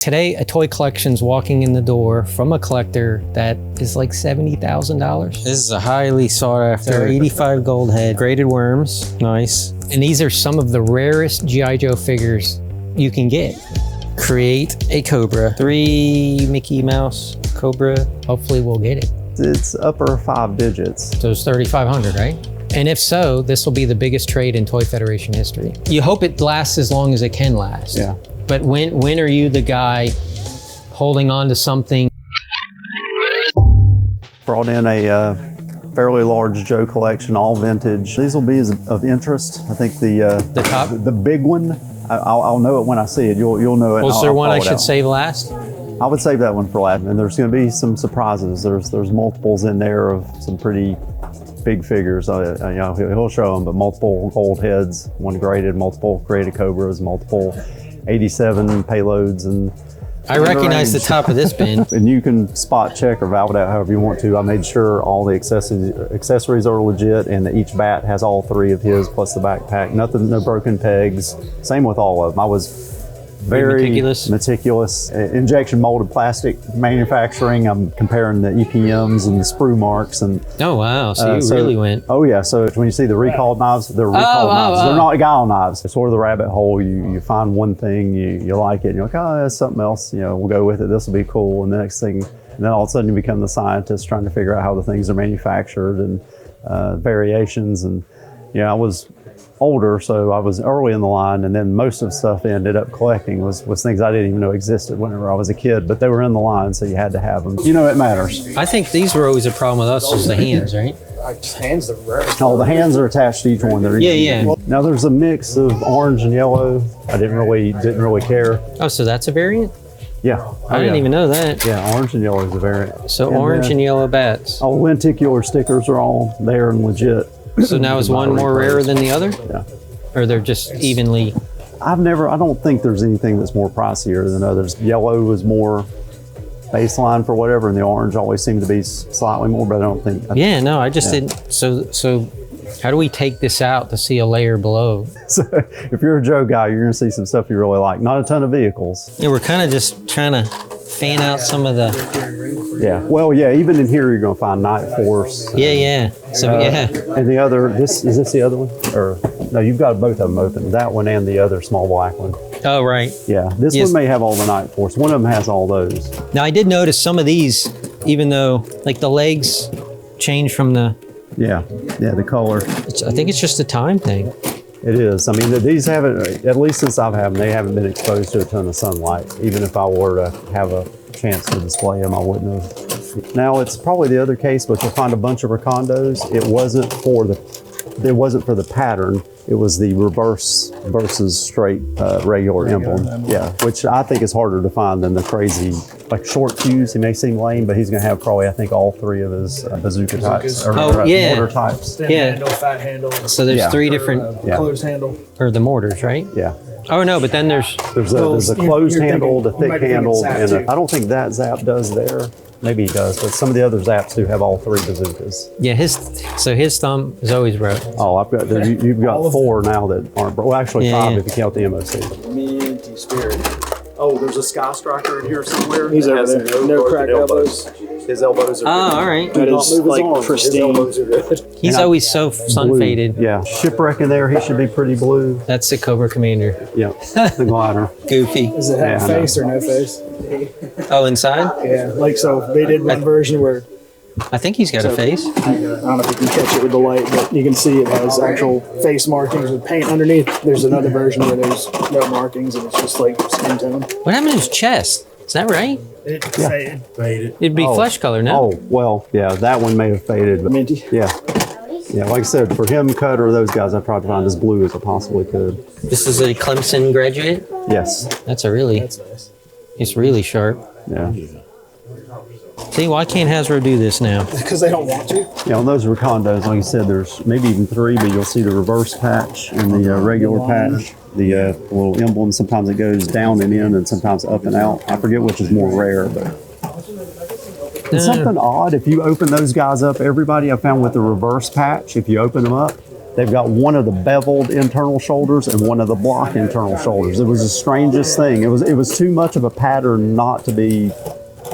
Today, a toy collection's walking in the door from a collector that is like $70,000. This is a highly sought after 85 gold head, graded worms, nice. And these are some of the rarest G.I. Joe figures you can get. Create a Cobra, 3 Mickey Mouse Cobra, hopefully we'll get it. It's upper 5 digits. So it's 3,500, right? And if so, this will be the biggest trade in Toy Federation history. You hope it lasts as long as it can last. Yeah. But when are you the guy holding on to something? Brought in a fairly large Joe collection, all vintage. These will be of interest. I think the big one, I'll know it when I see it. You'll know it. Was there one I should save last? I would save that one for last. And there's going to be some surprises. There's multiples in there of some pretty big figures. You know, he'll show them, but multiple gold heads, one graded, multiple graded Cobras, multiple 87 payloads, and I recognize the top of this bin. And you can spot check or valve it out however you want to. I made sure all the accessories are legit, and that each bat has all 3 of his plus the backpack. Nothing, no broken pegs. Same with all of them. I was very meticulous. Injection molded plastic manufacturing. I'm comparing the EPMs and the sprue marks. And oh wow, so you really went. Oh yeah, so when you see the recalled knives, they're recalled knives. They're not guile knives. It's sort of the rabbit hole. You find one thing, you like it, and you're like, oh, that's something else. You know, we'll go with it. This will be cool. And the next thing, and then all of a sudden you become the scientist trying to figure out how the things are manufactured and variations. And yeah, I was older, so I was early in the line, and then most of the stuff I ended up collecting was things I didn't even know existed whenever I was a kid, but they were in the line, so you had to have them. You know, it matters. I think these were always a problem with us, was the hands, right? Hands are rare. Oh, the hands are attached to each one. Yeah. Now there's a mix of orange and yellow. I didn't really care. Oh, so that's a variant? Yeah. I didn't even know that. Yeah, orange and yellow is a variant. So orange and yellow bats. All lenticular stickers are all there and legit. So now is one more rare than the other? Yeah. Or they're just evenly? I don't think there's anything that's more pricier than others. Yellow is more baseline for whatever, and the orange always seemed to be slightly more, but I don't think. Yeah, no, I just didn't. So how do we take this out to see a layer below? So if you're a Joe guy, you're gonna see some stuff you really like. Not a ton of vehicles. Yeah, we're kind of just trying to fan out some of the. Yeah, well, yeah, even in here, you're gonna find Night Force. Yeah. So yeah. And the other, is this the other one? Or no, you've got both of them open. That one and the other small black one. Oh, right. Yeah, this one may have all the Night Force. One of them has all those. Now, I did notice some of these, even though like the legs change from the. Yeah, the color. I think it's just a time thing. It is. I mean, these haven't, at least since I've had them, they haven't been exposed to a ton of sunlight. Even if I were to have a chance to display them, I wouldn't have. Now, it's probably the other case, but you'll find a bunch of Recondos. It wasn't for the pattern. It was the reverse versus straight regular emblem. Yeah, which I think is harder to find than the crazy, like short fuse. He may seem lame, but he's going to have probably, I think, all 3 of his bazooka types or mortar types. Handle, fat handle. So there's 3 different closed handle. Or the mortars, right? Yeah. Oh no, but then there's a closed handle, the thick handle, and I don't think that Zap does there. Maybe he does, but some of the other Zaps do have all 3 bazookas. Yeah, his thumb is always broke. Oh, I've got you've got 4 now that aren't broke. Well, actually 5 if you count the MOC. Minty Spirit. Oh, there's a Sky Striker in here somewhere. He's over there. No cracked elbows. His elbows are good. All right. That is like pristine. His elbows are good. He's always so sun faded. Yeah, Shipwreck in there, he should be pretty blue. That's the Cobra Commander. Yeah, the glider. Goofy. Does it have face or no face? Oh, inside? Yeah, like so they did one version where I think he's got a face. I don't know if you can catch it with the light, but you can see it has actual face markings with paint underneath. There's another version where there's no markings and it's just like skin tone. What happened to his chest? Is that right? It faded. It'd be flesh color, no? Oh, well, yeah, that one may have faded. But Minty. Yeah, like I said, for him, Cut, or those guys, I tried to find as blue as I possibly could. This is a Clemson graduate? Yes. That's nice. It's really sharp. Yeah. See, why can't Hasbro do this now? Because they don't want to. Yeah, on those Recondos, like you said, there's maybe even 3, but you'll see the reverse patch and the regular patch. The little emblem, sometimes it goes down and in and sometimes up and out. I forget which is more rare, but it's something odd. If you open those guys up, everybody I found with the reverse patch, if you open them up, They've got one of the beveled internal shoulders and one of the block internal shoulders. It was the strangest thing. It was too much of a pattern not to be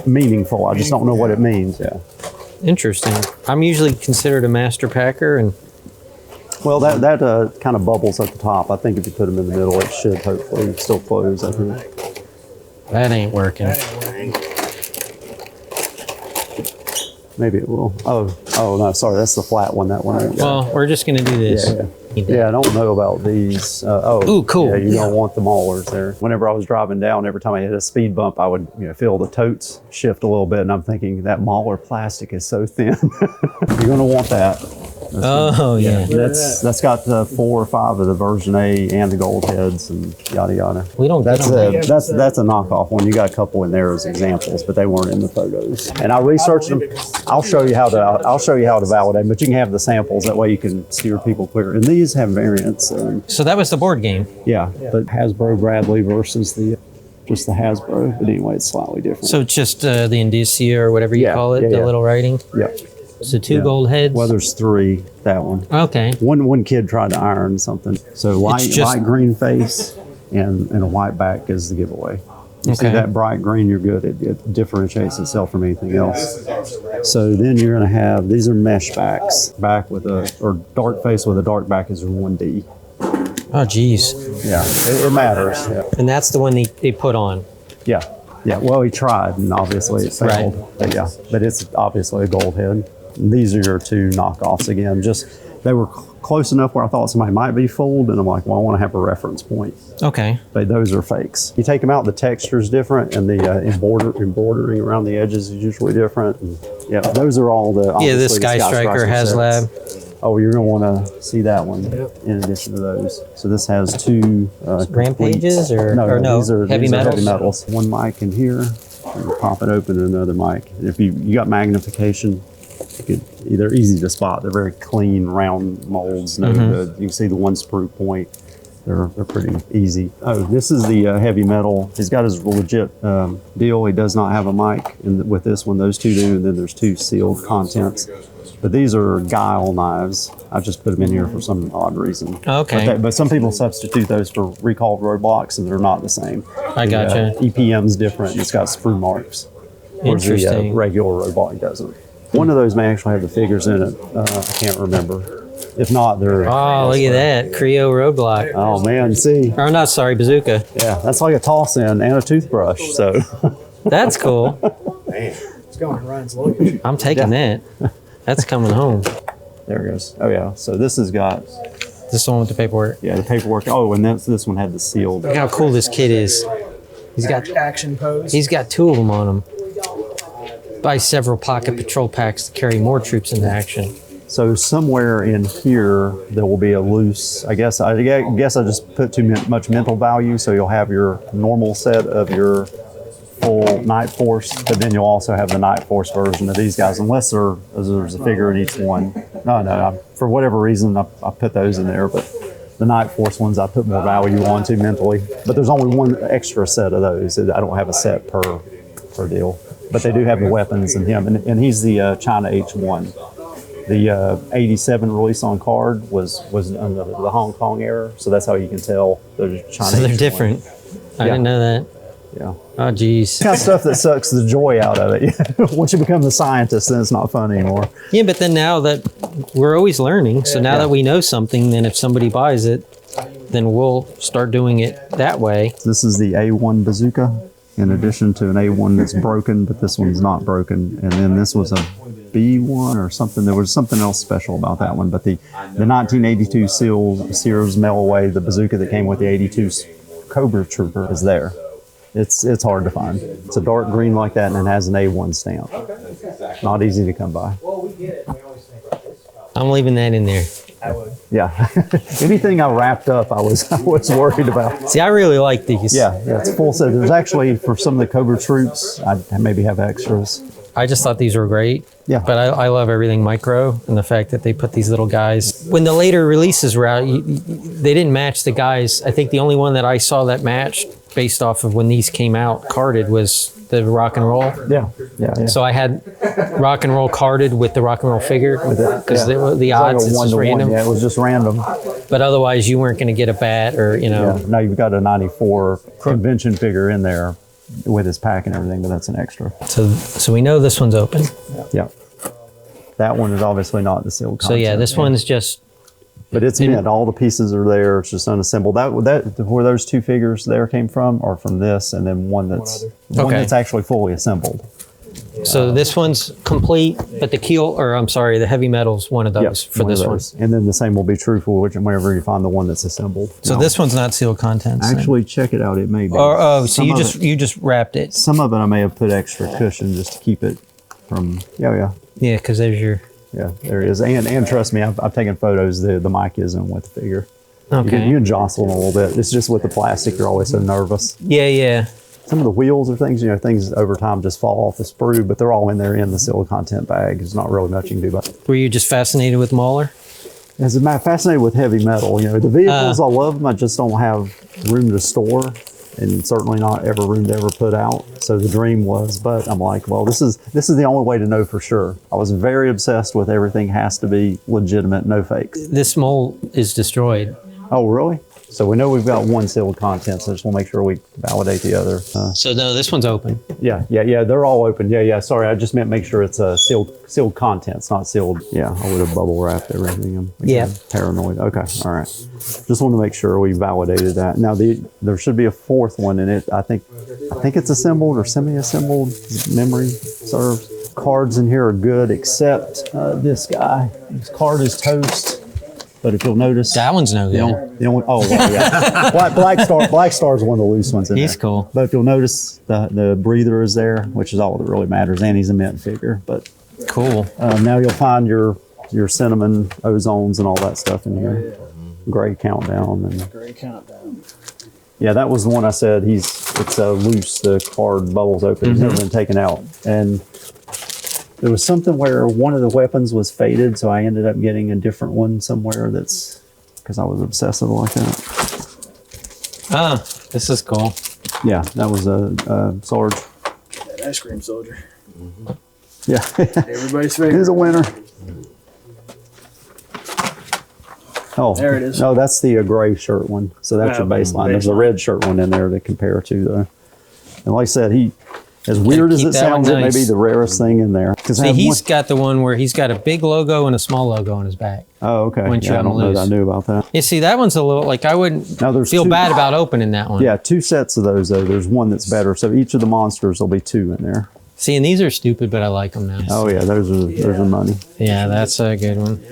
meaningful. I just don't know what it means. Yeah. Interesting. I'm usually considered a master packer, and well, that kind of bubbles at the top. I think if you put them in the middle, it should hopefully still close. I think that ain't working. Maybe it will. Oh no, sorry, that's the flat one. That one. Well, we're just gonna do this. Yeah, I don't know about these. Ooh, cool. Yeah, you don't want the maulers there. Whenever I was driving down, every time I hit a speed bump, I would feel the totes shift a little bit, and I'm thinking that mauler plastic is so thin. You're gonna want that. That's got 4 or 5 of the version A and the gold heads and yada yada. We don't. That's a knockoff one. You got a couple in there as examples, but they weren't in the photos. And I researched them. I'll show you how to validate, but you can have the samples. That way you can steer people clear. And these have variants. So that was the board game. Yeah, but Hasbro Bradley versus just the Hasbro. But anyway, it's slightly different. So it's just the indicia or whatever you call it, the little writing. Yeah. So 2 gold heads. Well, there's 3. That one. Okay. One kid tried to iron something. So light green face and a white back is the giveaway. You see that bright green, you're good. It differentiates itself from anything else. So then you're going to have, these are mesh backs. Back with or dark face with a dark back is 1D. Oh, geez. Yeah, it matters. Yeah. And that's the one they put on. Yeah. Yeah, well, he tried, and obviously it failed. Right. But it's obviously a gold head. And these are your 2 knockoffs again. They were close enough where I thought somebody might be fooled, and I'm like, well, I want to have a reference point. Okay. But those are fakes. You take them out, the texture is different, and the embroidering around the edges is usually different. And, yeah, those are all the the Sky Striker HasLab. Oh, you're going to want to see that one in addition to those. So this has 2 Rampages no, these are heavy metals. One mic in here. You pop it open, and another mic. And if you got magnification, they're easy to spot. They're very clean, round molds. You can see the 1 sprue point. They're pretty easy. Oh, this is the heavy metal. He's got his legit deal. He does not have a mic with this one. Those 2 do, and then there's 2 sealed contents. But these are guile knives. I just put them in here for some odd reason. Okay. But some people substitute those for recalled roadblocks, and they're not the same. I gotcha. EPM's different. It's got sprue marks. Interesting. The regular roadblock doesn't. One of those may actually have the figures in it. I can't remember. If not, they're... Oh, look at that. Creo roadblock. Oh, man, see? Or not, sorry, bazooka. Yeah, that's like a toss-in and a toothbrush, so... That's cool. Man, it's going to Ryan's luggage. I'm taking that. That's coming home. There it goes. Oh, yeah. So this has got... This one with the paperwork. Yeah, the paperwork. Oh, and this one had the sealed... Look how cool this kid is. He's got action pose. He's got 2 of them on him. Buy several pocket patrol packs to carry more troops into action. So somewhere in here there will be a loose. I guess I just put too much mental value. So you'll have your normal set of your full Night Force, but then you'll also have the Night Force version of these guys, unless there's a figure in each one. No, for whatever reason I put those in there, but the Night Force ones I put more value on too mentally. But there's only 1 extra set of those. I don't have a set per deal. But they do have the weapons in him, and he's the China H1. The 87 release on card was under the Hong Kong era, so that's how you can tell they're China. So they're H1. different. I didn't know that. Yeah. Oh, geez. Kind of stuff that sucks the joy out of it. Once you become the scientist, then it's not fun anymore. Yeah, but then now that we're always learning, so now that we know something, then if somebody buys it, then we'll start doing it that way. This is the A1 bazooka, in addition to an A1 that's broken, but this one's not broken. And then this was a B1 or something. There was something else special about that one. But the 1982 Sears mail away, the bazooka that came with the 82 Cobra Trooper is there. It's hard to find. It's a dark green like that, and it has an A1 stamp. Not easy to come by. I'm leaving that in there. Yeah. Anything I wrapped up, I was worried about. See, I really like these. Yeah, it's full set. There's actually, for some of the Cobra troops, I maybe have extras. I just thought these were great. Yeah. But I love everything micro, and the fact that they put these little guys. When the later releases were out, they didn't match the guys. I think the only one that I saw that matched, based off of when these came out, carded, was the rock and roll. Yeah. Yeah. So I had rock and roll carded with the rock and roll figure because Yeah. the It's like odds a it's just 1-to-1. random. Yeah, it was just random. But otherwise, you weren't going to get a bat or Yeah. Now you've got a 94 convention figure in there with his pack and everything, but that's an extra. So we know this one's open. Yeah. That one is obviously not the sealed So content. yeah, this one's just. But it's mint. All the pieces are there. It's just unassembled. That where those two figures there came from are from this, and then one that's actually fully assembled. So this one's complete, but the the heavy metal's one of those for one of this one. those. And then the same will be true for whenever you find the one that's assembled. So Now, this one's not sealed contents. then? actually, check it out. It may be. So Some of it- you just wrapped it. Some of it I may have put extra cushion just to keep it from. Yeah. Yeah, because there's your. Yeah, there it is. And trust me, I've taken photos. The mic isn't with the figure. Okay. You can jostle them a little bit. It's just with the plastic, you're always so nervous. Yeah. Some of the wheels or things, things over time just fall off the sprue, but they're all in there in the sealed content bag. There's not really much you can do about it. Were you just fascinated with Mauler? As a matter, fascinated with heavy metal. The vehicles, I love them. I just don't have room to store, and certainly not ever room to ever put out. So the dream was, but I'm like, well, this is the only way to know for sure. I was very obsessed with everything has to be legitimate, no fakes. This mold is destroyed. Oh, really? So we know we've got one sealed content, so I just want to make sure we validate the other. So no, this one's open. Yeah, they're all open. Yeah. Sorry, I just meant make sure it's sealed contents, not sealed. Yeah, I would have bubble wrapped everything. I'm paranoid. Okay, all right. Just want to make sure we validated that. Now there should be a fourth one in it. I think it's assembled or semi-assembled. Memory serves. Cards in here are good, except this guy. His card is toast. But if you'll notice, That one's no good. Black Star's one of the loose ones in there. He's cool. But if you'll notice, the breather is there, which is all that really matters, and he's a mint figure. But Cool. now you'll find your cinnamon ozones and all that stuff in here. Gray countdown and Great countdown. yeah, that was the one I said it's loose. The card bubbles open. It's never been taken out. And there was something where one of the weapons was faded, so I ended up getting a different one somewhere. That's because I was obsessive like that. This is cool. Yeah, that was a Sarge. That ice cream soldier. Yeah, Everybody's favorite. he's a winner. Oh, There it is. No, that's the gray shirt one. So that's your baseline. There's a red shirt one in there to compare to. And like I said, as weird as keep it that one sounds, it may nice. be the rarest thing in there. See, he's got the one where he's got a big logo and a small logo on his back. Oh, okay. Once Yeah, you I don't know that I unloose. knew about that. You see, that one's a little, like, I wouldn't Now there's feel two- bad about opening that one. Yeah, 2 sets of those though. There's one that's better. So each of the monsters will be 2 in there. See, and these are stupid, but I like them now. Oh yeah, those are money. Yeah, that's a good one.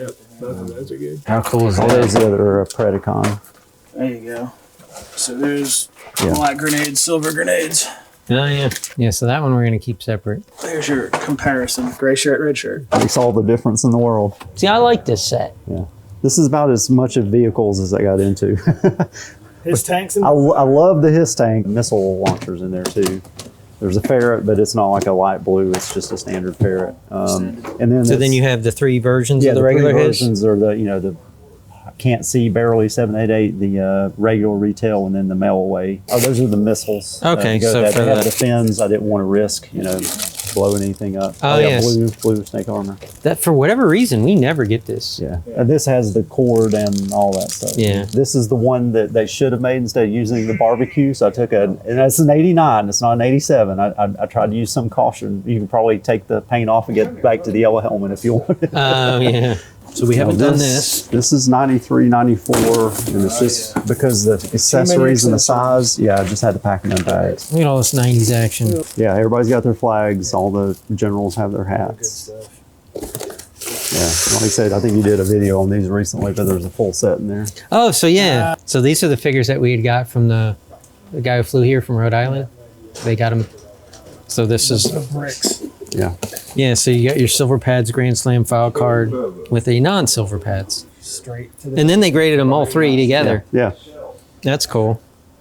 Both of those are good. How cool is All that? those the other are Predacon. There you go. So there's Yeah. black grenades, silver grenades. Oh, yeah. Yeah, so that one we're going to keep separate. There's your comparison. Gray shirt, red shirt. Makes all the difference in the world. See, I like this set. Yeah. This is about as much of vehicles as I got into. His tanks and I love the HISS tank. Missile launchers in there too. There's a ferret, but it's not like a light blue. It's just a standard ferret. And then So then you have the 3 versions of the three regular his? versions are the can't see barely 788, the regular retail, and then the mail away. Oh, those are the missiles. Okay, so that for have the- the fins, I didn't want to risk blowing anything up. Oh, yeah, yes. blue snake armor. That, for whatever reason, we never get this. Yeah. And this has the cord and all that stuff. Yeah. This is the one that they should have made instead of using the barbecue. So I took and that's an 89. It's not an 87. I tried to use some caution. You can probably take the paint off and get back to the yellow helmet if you want. Oh, yeah. So we haven't done this. This is 93, 94, and it's just because the accessories and the size. Yeah, I just had to pack them in bags. Look at all this 90s action. Yeah, everybody's got their flags. All the generals have their hats. Yeah, like I said, I think you did a video on these recently, but there's a full set in there. Oh, so yeah. So these are the figures that we had got from the guy who flew here from Rhode Island. They got them. So this is... bricks. Yeah. Yeah, so you got your silver pads Grand Slam file card with the non-silver pads. Straight to the And then they graded them all 3 together. Yeah. That's cool.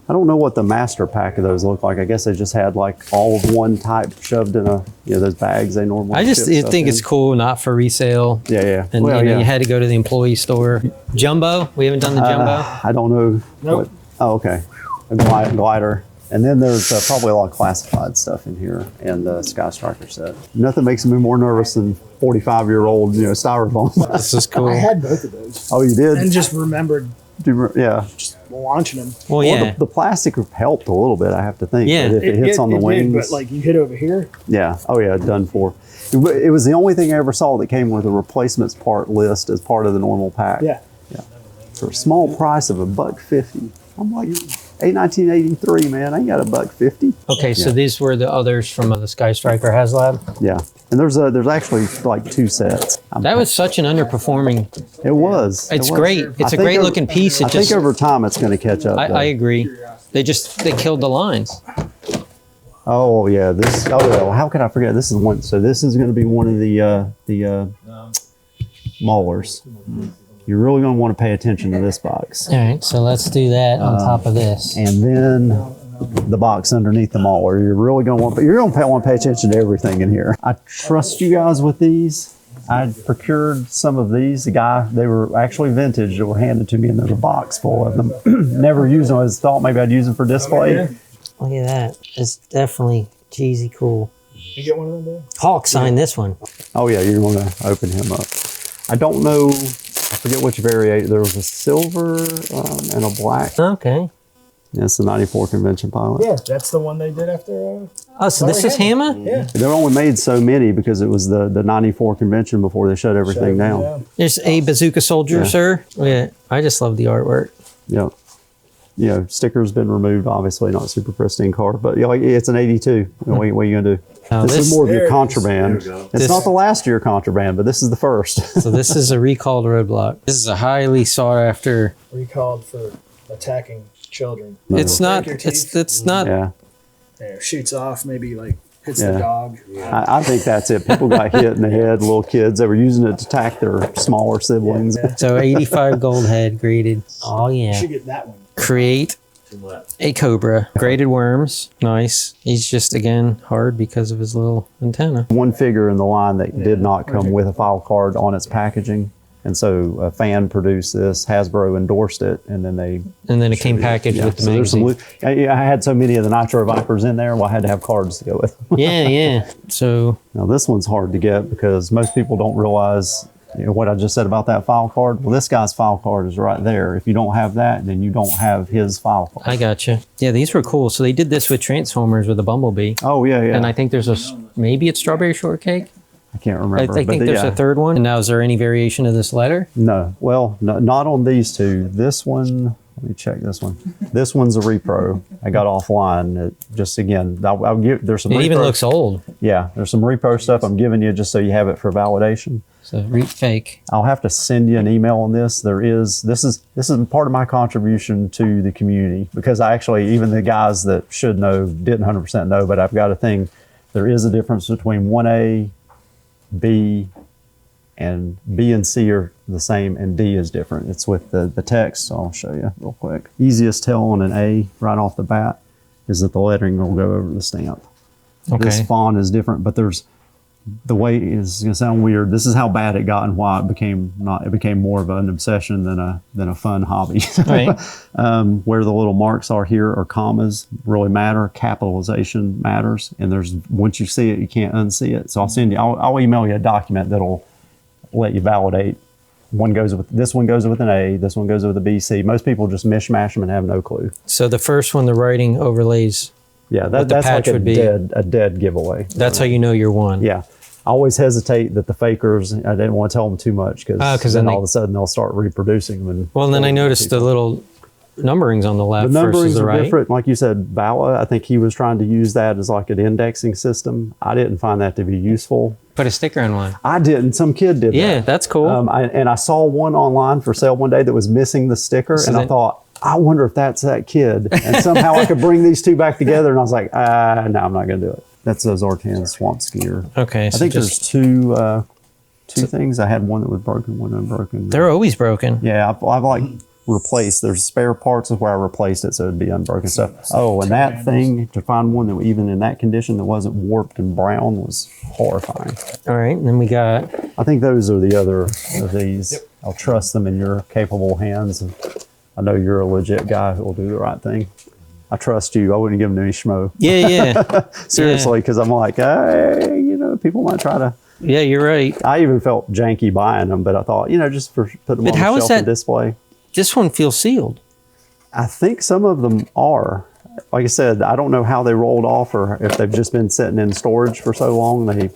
I don't know what the master pack of those look like. I guess they just had like all of one type shoved in those bags they normally I just ship stuff think in. it's cool, not for resale. Yeah. And Well, you had to go to the employee store. Jumbo? We haven't done the jumbo? I don't know. Nope. Oh, okay. A glider. And then there's probably a lot of classified stuff in here and the Sky Striker set. Nothing makes me more nervous than 45-year-old, styrofoam. This is cool. I had both of those. Oh, you did? And just remembered Yeah. just launching them. Well, yeah. Well, the plastic helped a little bit, I have to think. Yeah. But if it hits on the wings. But like you hit over here. Yeah. Oh, yeah. Done for. It was the only thing I ever saw that came with a replacements part list as part of the normal pack. Yeah. Yeah. For a small price of $1.50. I'm like, 1983, man. I ain't got $1.50. Okay, so these were the others from the Sky Striker HasLab. Yeah. And there's actually like 2 sets. That was such an underperforming. It was. It's It was. great. It's a great looking piece. I think over time it's going to catch up. I agree. They killed the lines. Oh yeah, this. Oh yeah, how could I forget? This is one. So this is going to be one of the maulers. You're really going to want to pay attention to this box. All right, so let's do that on top of this. And then the box underneath the mauler. You're really going to want to pay attention to everything in here. I trust you guys with these. I procured some of these. They were actually vintage that were handed to me, and there's a box full of them. Never used them. I just thought maybe I'd use them for display. Look at that. It's definitely cheesy cool. You get one of them, Dan? Hawk signed this one. Oh yeah, you're going to open him up. I don't know. I forget which variation. There was a silver and a black. Okay. That's the 94 convention pilot. Yeah, that's the one they did after. Oh, so this is Hammer? Yeah. They only made so many because it was the 94 convention before they shut everything down. There's a Bazooka Soldier, Yeah. sir. Yeah, I just love the artwork. Yep. Sticker's been removed, obviously, not super pristine car, but it's an 82. What are you going to do? This is more of your contraband. It's not the last year contraband, but this is the first. So this is a recalled roadblock. This is a highly sought after. Recalled for attacking children. It's not. Break your It's not. Yeah. Shoots off, maybe like hits Yeah. the dog. I think that's it. People got hit in the head, little kids. They were using it to attack their smaller siblings. So 85 gold head graded. Oh You yeah. should get that one. Create a Cobra. Graded worms. Nice. He's just again hard because of his little antenna. One figure in the line that did not come with a file card on its packaging. And so a fan produced this, Hasbro endorsed it, and then it came packaged with the so there's some magazine. I had so many of the Nitro Vipers in there, well, I had to have cards to go with. Yeah. So Now this one's hard to get because most people don't realize what I just said about that file card. Well, this guy's file card is right there. If you don't have that, then you don't have his file card. I gotcha. Yeah, these were cool. So they did this with Transformers with a Bumblebee. Oh yeah. And I think there's maybe it's Strawberry Shortcake. I can't remember. I think there's a third one. And now, is there any variation of this letter? No. Well, not on these two. This one, let me check this one. This one's a repro. I got offline. I'll give. There's some. It even repro- looks old. Yeah, there's some repro stuff I'm giving you just so you have it for validation. So fake. I'll have to send you an email on this. This is part of my contribution to the community because even the guys that should know didn't 100% know, but I've got a thing. There is a difference between 1A, B, and B and C are the same, and D is different. It's with the text, so I'll show you real quick. Easiest tell on an A right off the bat is that the lettering will go over the stamp. Okay. This font is different, but the way it's going to sound weird. This is how bad it got and why it became more of an obsession than a fun hobby. Right. Where the little marks are here or commas really matter. Capitalization matters, and once you see it, you can't unsee it. So I'll email you a document that'll let you validate. This one goes with an A. This one goes with a B, C. Most people just mishmash them and have no clue. So the first one, the writing overlays. Yeah, the that's patch like would be. a dead giveaway. That's how you know you're one. Yeah. I always hesitate that the fakers, I didn't want to tell them too much because then all of a sudden they'll start reproducing them. And then I noticed the little numberings on the left the numberings versus the are right. different. Like you said, Bala, I think he was trying to use that as like an indexing system. I didn't find that to be useful. Put a sticker on one. I didn't. Some kid did that. Yeah, that's cool. I saw one online for sale one day that was missing the sticker, and I thought, I wonder if that's that kid. And somehow I could bring these two back together, and I was like, no, I'm not going to do it. That's a Zartan Swamp Skier. Okay. I think there's two things. I had one that was broken, one unbroken. They're always broken. Yeah, I've like replaced. There's spare parts of where I replaced it so it'd be unbroken stuff. Oh, and that thing, to find one that even in that condition that wasn't warped and brown was horrifying. All right, and then we got. I think those are the other of these. Yep. I'll trust them in your capable hands. I know you're a legit guy who will do the right thing. I trust you. I wouldn't give them any schmo. Yeah, yeah. Seriously, because I'm like, hey, you know, people might try to. Yeah, you're right. I even felt janky buying them, but I thought, you know, just for putting them on the shelf and display. This one feels sealed. I think some of them are. Like I said, I don't know how they rolled off or if they've just been sitting in storage for so long they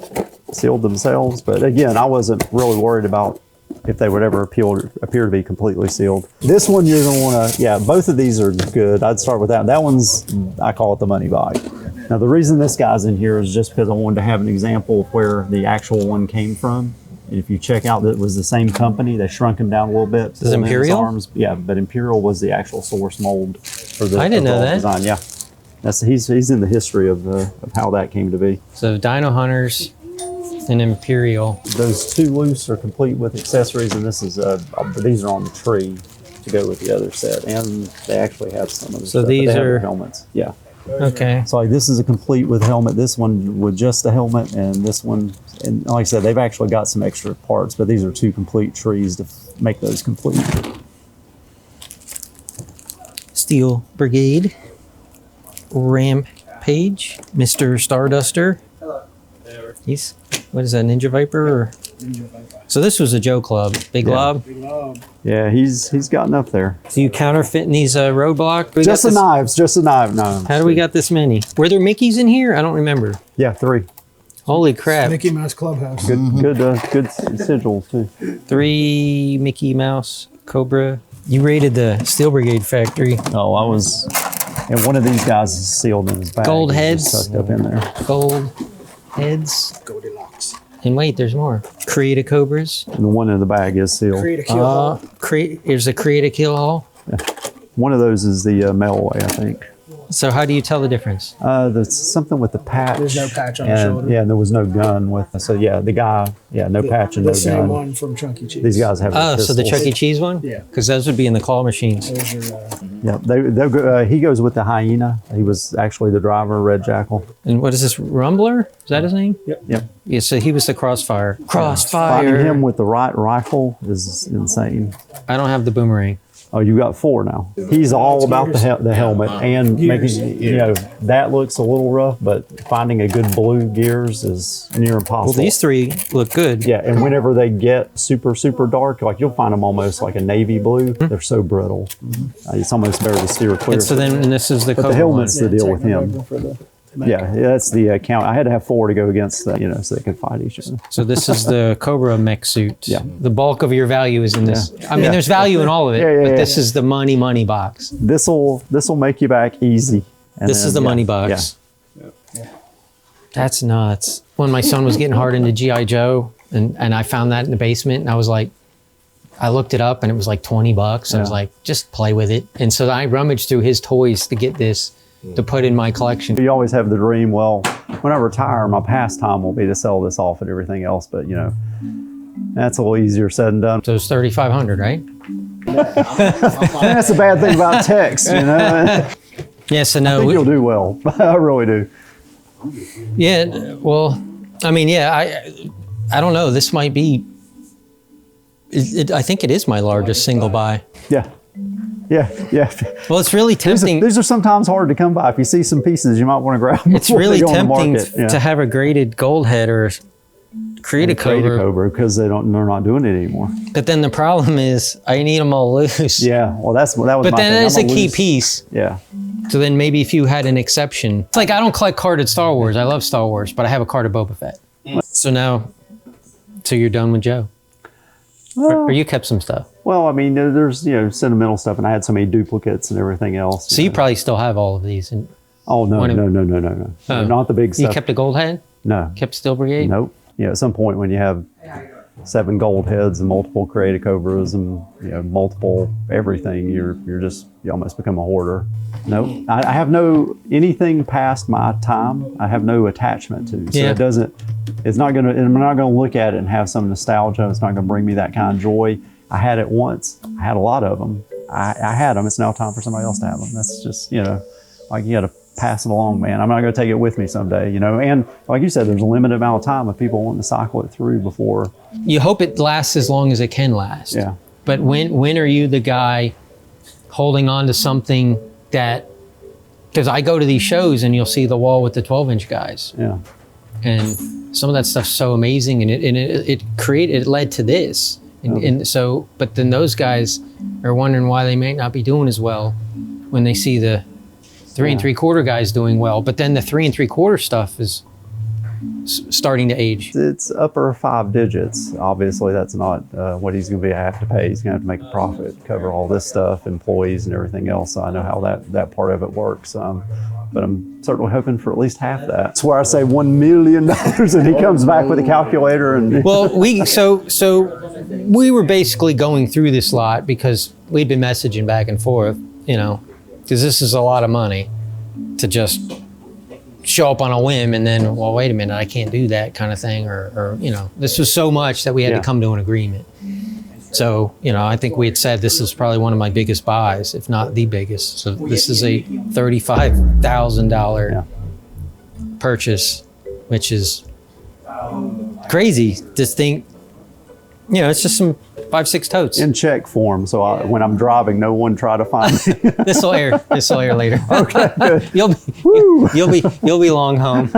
sealed themselves. But again, I wasn't really worried about if they would ever appear to be completely sealed. This one you're gonna wanna, yeah, both of these are good. I'd start with that. That one's, I call it the money box. Now the reason this guy's in here is just because I wanted to have an example of where the actual one came from. And if you check out that it was the same company, they shrunk him down a little bit. Is Imperial? Arms. Yeah, but Imperial was the actual source mold for the I didn't know that. design. Yeah, that's he's in the history of how that came to be. So Dino Hunters and Imperial. Those two loose are complete with accessories, and this is these are on the tree to go with the other set, and they actually have some of the So stuff, these but they have are the helmets. Yeah. Okay. So like this is a complete with helmet. This one with just the helmet, and this one, and like I said, they've actually got some extra parts, but these are two complete trees to make those complete. Steel Brigade, Rampage, Mr. Starduster. He's, what is that, Ninja Viper? Or? Ninja Viper. So this was a Joe Club, Big Lob. Big Lob. Yeah, he's gotten up there. So you counterfeiting these roadblock? Just the knives, just the knife. No. How do we got this many? Were there Mickeys in here? I don't remember. Yeah, 3. Holy crap. Mickey Mouse Clubhouse. Good sigils too. 3 Mickey Mouse Cobra. You raided the Steel Brigade factory. Oh, I was, and one of these guys is sealed in his bag. Gold He's just Heads. tucked up in there. Gold Heads. Goldilocks. And wait, there's more. Create a Cobras. And the one in the bag is sealed. Create a kill. All. There's a Create a Kill All. One of those is the Melway, I think. So how do you tell the difference? There's something with the patch. There's no patch on the and, shoulder. Yeah, and there was no gun with. So yeah, the guy. Yeah, no patch and no The same gun. one from Chuck E. Cheese. These guys have. Oh, so the Chuck E. Cheese one? Yeah. Because those would be in the claw machines. Those are, Yeah, he goes with the Hyena. He was actually the driver, Red Jackal. And what is this, Rumbler? Is that his name? Yep. Yep. Yeah, so he was the Crossfire. Finding Crossfire. him with the right rifle is insane. I don't have the boomerang. Oh, you got 4 now. He's all about the helmet and Gears. making, you know, that looks a little rough, but finding a good blue gears is near impossible. Well, these 3 look good. Yeah, and whenever they get super dark, like you'll find them almost like a navy blue. They're so brittle. It's almost better to steer clear. And so then, and this is the but Cobra the helmet's one. the deal with him. For the Yeah, that's the count. I had to have 4 to go against that, you know, so they could fight each other. So this is the Cobra mech suit. Yeah. The bulk of your value is in this. I mean, Yeah. there's value in all of it, Yeah, but this is the money box. This'll make you back easy. And This is the money box. That's nuts. When my son was getting hard into G.I. Joe, and I found that in the basement, and I was like, I looked it up, and it was like $20. I was like, just play with it. And so I rummaged through his toys to get this to put in my collection. You always have the dream, well, when I retire, my pastime will be to sell this off and everything else, but you know, that's a little easier said than done. So it's 3,500, right? That's the bad thing about text, you know. Yeah, so I no. think you'll do well. I really do. Yeah, well, I mean, yeah, I don't know. This might be, I think it is my largest single buy. Yeah. Well, it's really tempting. These are sometimes hard to come by. If you see some pieces, you might want to grab them. It's really before they go on the tempting market. to have a graded gold head or create a Cobra. Because they're not doing it anymore. But then the problem is I need them all loose. Yeah, well, that was But my then thing. that is a I'm key loose. piece. Yeah. So then maybe if you had an exception. It's like I don't collect carded Star Wars. I love Star Wars, but I have a carded Boba Fett. So now, so you're done with Joe. Or you kept some stuff. Well, I mean, there's, you know, sentimental stuff, and I had so many duplicates and everything else. So you probably still have all of these. And Oh, no. Oh. Not the big you stuff. kept a gold head? No. Kept Steel Brigade? Nope. Yeah, at some point when you have 7 gold heads and multiple creative cobras and, you know, multiple everything, you almost become a hoarder. Nope. I have anything past my time, I have no attachment to. So I'm not gonna look at it and have some nostalgia. It's not gonna bring me that kind of joy. I had it once. I had a lot of them. I had them. It's now time for somebody else to have them. That's just, you know, like you gotta pass it along, man. I'm not going to take it with me someday, you know. And like you said, there's a limited amount of time of people wanting to cycle it through before. You hope it lasts as long as it can last. Yeah. But when are you the guy holding on to something that because I go to these shows and you'll see the wall with the 12-inch guys. Yeah. And some of that stuff's so amazing, and it led to this. And so, but then those guys are wondering why they may not be doing as well when they see the 3 3/4 guys doing well. But then the 3 3/4 stuff is starting to age. It's upper 5 digits. Obviously, that's not what he's going to have to pay. He's going to have to make a profit, cover all this stuff, employees and everything else. So I know how that part of it works. But I'm certainly hoping for at least half that. That's where I say $1 million, and he comes back with a calculator. And well, we were basically going through this lot because we'd been messaging back and forth, you know, because this is a lot of money to just show up on a whim and then, well, wait a minute, I can't do that kind of thing, or you know, this was so much that we had to come to an agreement. So, you know, I think we had said this is probably one of my biggest buys, if not the biggest. So this is a $35,000 purchase, which is crazy. This thing, you know, it's just some 5-6 totes. in check form, so when I'm driving, no one try to find me. This will air later. Okay, good. You'll be long home.